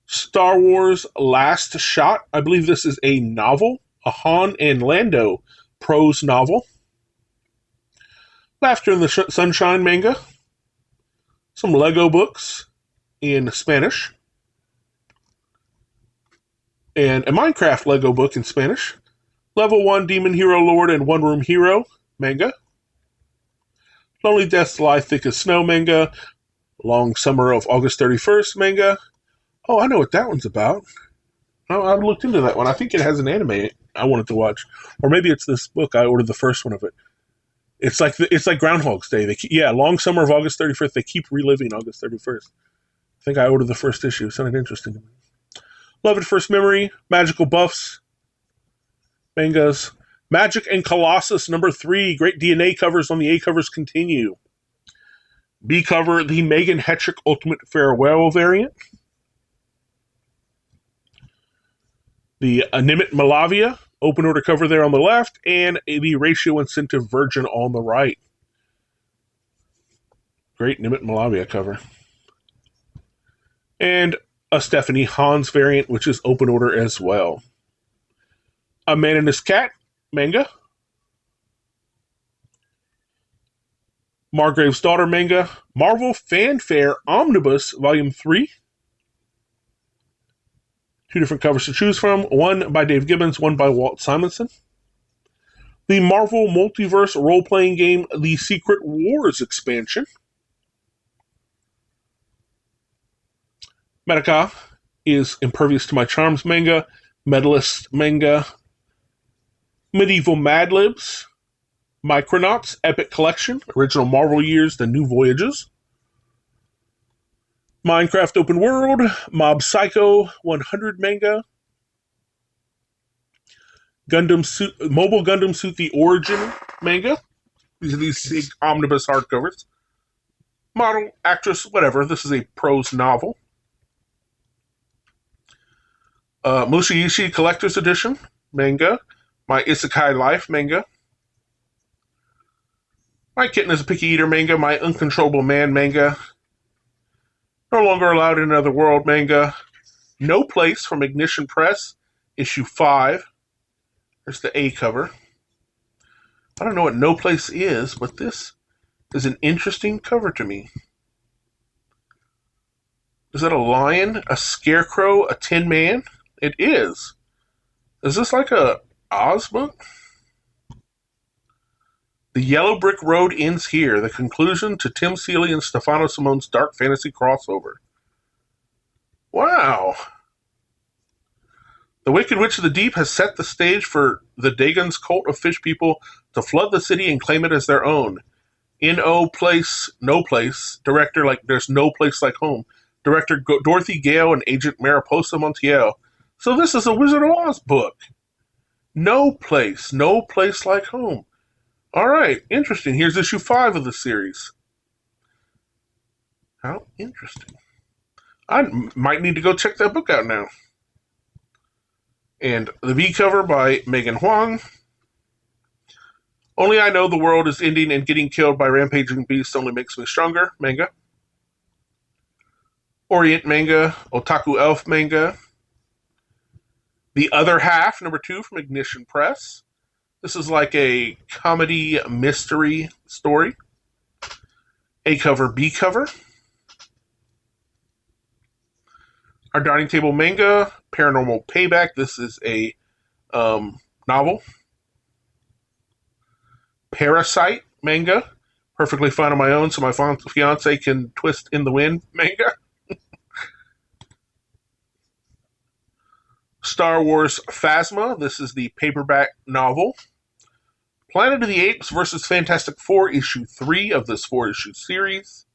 Star Wars Last Shot. I believe this is a novel. A Han and Lando prose novel. Laughter in the Sunshine manga. some Lego books in Spanish, and a Minecraft Lego book in Spanish. Level 1 Demon Hero Lord and One Room Hero manga. Lonely Deaths Lie Thick as Snow manga. Long Summer of August 31st manga. Oh, I know what that one's about. I looked into that one. I think it has an anime I wanted to watch. Or maybe it's this book. I ordered the first one of it. It's like Groundhog's Day. Long Summer of August 31st. They keep reliving August 31st. I think I ordered the first issue. It sounded interesting to me. Love at First Memory, Magical Buffs, mangas. Magic and Colossus #3. Great DNA covers on the A covers continue. B cover, the Megan Hetrick Ultimate Farewell variant. The Nimit Malavia open order cover there on the left, and the Ratio Incentive Virgin on the right. Great Nimit Malavia cover. And a Stephanie Hans variant, which is open order as well. A Man and His Cat manga. Margrave's Daughter manga. Marvel Fanfare Omnibus Volume 3. 2 different covers to choose from. One by Dave Gibbons, one by Walt Simonson. The Marvel Multiverse role-playing game, The Secret Wars expansion. Medaka is Impervious to My Charms manga. Medalist manga. Medieval Mad Libs. Micronauts Epic Collection. Original Marvel Years, The New Voyages. Minecraft Open World. Mob Psycho 100 manga. Mobile Gundam Suit The Origin manga. These are these big omnibus hardcovers. Model, actress, whatever. This is a prose novel. Mushiishi Collector's Edition manga. My Isekai Life manga. My Kitten is a Picky Eater manga. My Uncontrollable Man manga. No Longer Allowed in Another World manga. No Place from Ignition Press, issue 5. There's the A cover. I don't know what No Place is, but this is an interesting cover to me. Is that a lion, a scarecrow, a tin man? It is. Is this like a Oz book? The Yellow Brick Road ends here. The conclusion to Tim Seeley and Stefano Simone's dark fantasy crossover. Wow. The Wicked Witch of the Deep has set the stage for the Dagon's cult of fish people to flood the city and claim it as their own. No Place, director like There's No Place Like Home. Director Dorothy Gale and Agent Mariposa Montiel. So this is a Wizard of Oz book. No Place Like Home. All right, interesting. Here's issue 5 of the series. How interesting. I might need to go check that book out now. And the V cover by Megan Huang. Only I Know the World is Ending and Getting Killed by Rampaging Beasts Only Makes Me Stronger manga. Orient manga. Otaku Elf manga. The Other Half, #2 from Ignition Press. This is like a comedy mystery story. A cover, B cover. Our Dining Table manga, Paranormal Payback. This is a novel. Parasite manga. Perfectly Fine on My Own so my fiance can twist in the wind manga. Star Wars Phasma. This is the paperback novel. Planet of the Apes versus Fantastic Four, issue 3 of this 4-issue series.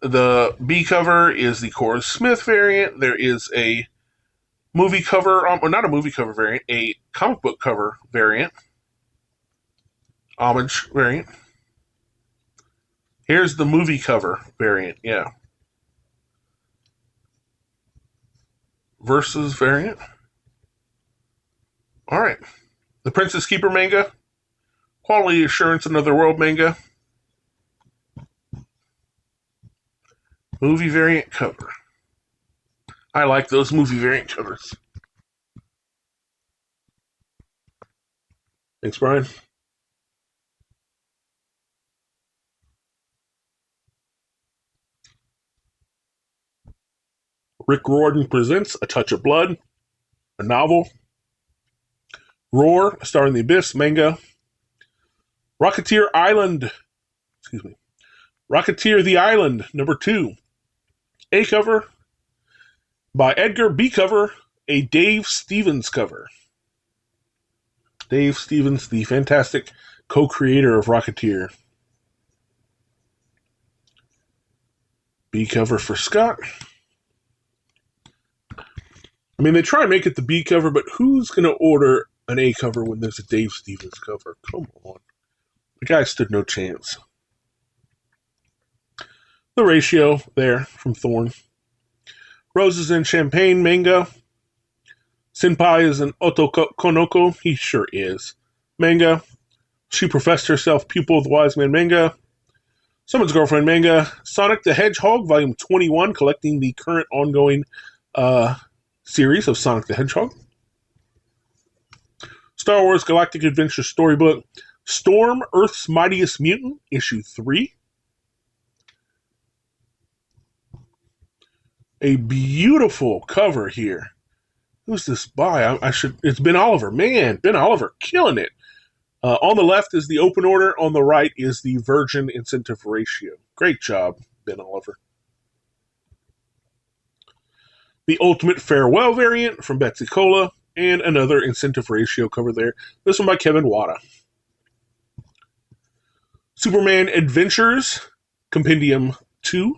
The B cover is the Cora Smith variant. There is a movie cover, not a movie cover variant, a comic book cover variant. Homage variant. Here's the movie cover variant, yeah. Versus variant. All right. The Princess Keeper manga. Quality Assurance Another World manga. Movie variant cover. I like those movie variant covers. Thanks, Brian. Rick Riordan presents A Touch of Blood, a novel. Roar, starring the Abyss, manga. Rocketeer the Island, number 2. A cover by Edgar, B cover, a Dave Stevens cover. Dave Stevens, the fantastic co-creator of Rocketeer. B cover for Scott. I mean, they try and make it the B cover, but who's going to order an A cover when there's a Dave Stevens cover? Come on. The guy stood no chance. The Ratio there from Thorn. Roses and Champagne, manga. Senpai is an Otokonoko. He sure is. Manga. She Professed Herself Pupil of the Wise Man, manga. Someone's Girlfriend, manga. Sonic the Hedgehog, Volume 21, collecting the current ongoing series of Sonic the Hedgehog. Star Wars Galactic Adventure Storybook. Storm, Earth's Mightiest Mutant, Issue 3. A beautiful cover here. Who's this by? It's Ben Oliver. Man, Ben Oliver killing it. On the left is the open order. On the right is the Virgin Incentive Ratio. Great job, Ben Oliver. The Ultimate Farewell variant from Betsy Cola. And another Incentive Ratio cover there. This one by Kevin Wada. Superman Adventures, Compendium 2.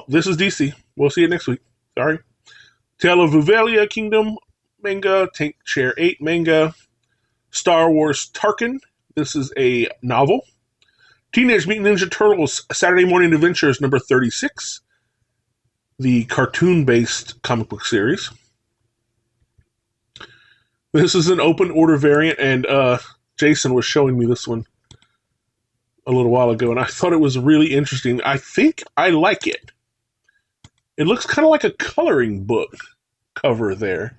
This is DC. We'll see it next week. Sorry. Tale of Vuvelia Kingdom, manga. Tank Chair 8, manga. Star Wars Tarkin. This is a novel. Teenage Mutant Ninja Turtles Saturday Morning Adventures, number 36. The cartoon-based comic book series. This is an open order variant, and Jason was showing me this one a little while ago, and I thought it was really interesting. I think I like it. It looks kind of like a coloring book cover there,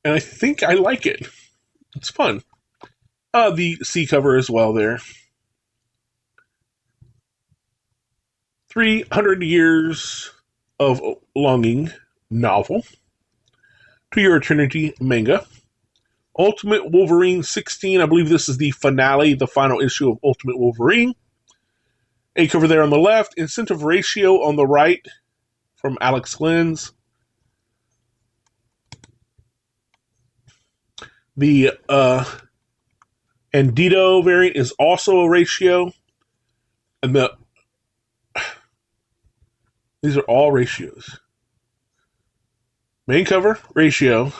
and I think I like it. It's fun. The C cover as well there. 300 Years of Longing novel. To Your Eternity manga. Ultimate Wolverine 16. I believe this is the finale, the final issue of Ultimate Wolverine. A cover there on the left. Incentive Ratio on the right from Alex Glenn's. The Andito variant is also a ratio. And these are all ratios. Main cover, ratio.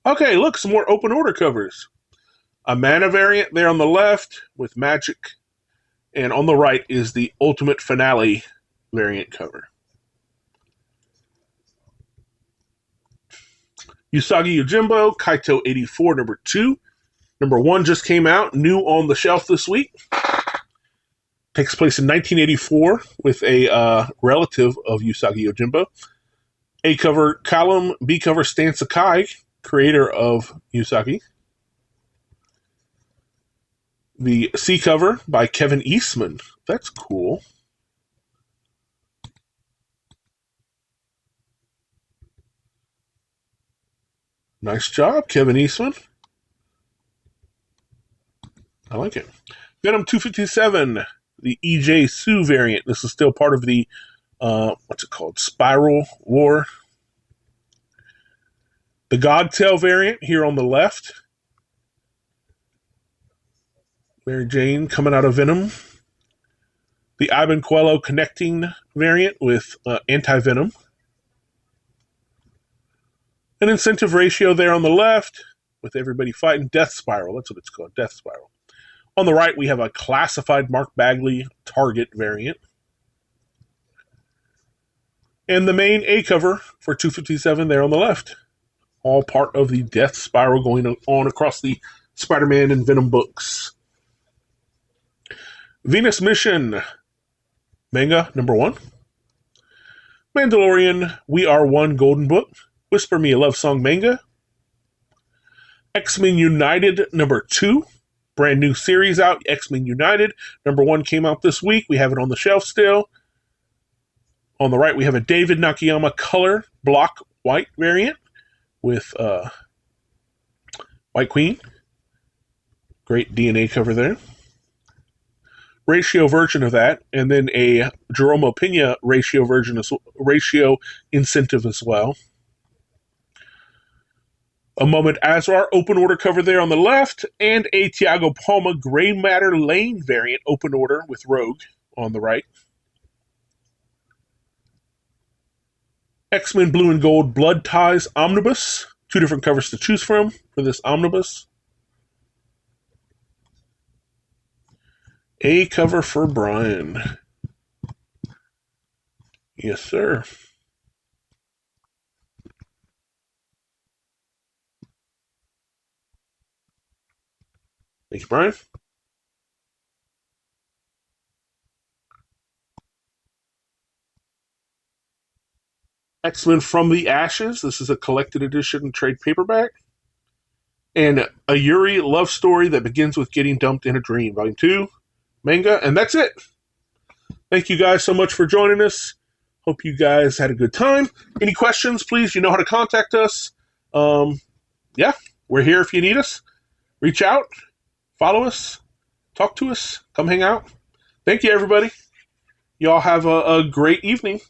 Okay, look, some more open order covers. A Mana variant there on the left with magic. And on the right is the Ultimate Finale variant cover. Usagi Yojimbo, Kaito 84, number 2. Number 1 just came out, new on the shelf this week. Takes place in 1984 with a relative of Usagi Yojimbo. A cover, Callum. B cover, Stan Sakai, creator of Usagi. The C cover by Kevin Eastman. That's cool. Nice job, Kevin Eastman. I like it. Venom 257, the EJ Sue variant. This is still part of the, Spiral War. The Godtail variant here on the left. Mary Jane coming out of Venom. The Ivan Coelho connecting variant with Anti-Venom. An Incentive Ratio there on the left with everybody fighting. Death Spiral, that's what it's called, Death Spiral. On the right, we have a classified Mark Bagley Target variant. And the main A cover for 257 there on the left. All part of the Death Spiral going on across the Spider-Man and Venom books. Venus Mission, manga number 1. Mandalorian, We Are One Golden Book. Whisper Me a Love Song manga. X-Men United number 2. brand new series out, X-Men United. #1 came out this week. We have it on the shelf still. On the right, we have a David Nakayama color block white variant with White Queen. Great DNA cover there. Ratio version of that, and then a Jerome Pena ratio incentive as well. A Moment Azar open order cover there on the left, and a Tiago Palma Gray Matter Lane variant open order with Rogue on the right. X-Men Blue and Gold Blood Ties Omnibus. 2 different covers to choose from for this omnibus. A cover for Brian. Yes, sir. Thank you, Brian. X-Men From the Ashes. This is a collected edition trade paperback. And a Yuri love story that begins with getting dumped in a dream. Volume 2, manga, and that's it. Thank you guys so much for joining us. Hope you guys had a good time. Any questions, please, you know how to contact us. Yeah, we're here if you need us. Reach out, follow us, talk to us, come hang out. Thank you, everybody. Y'all have a great evening.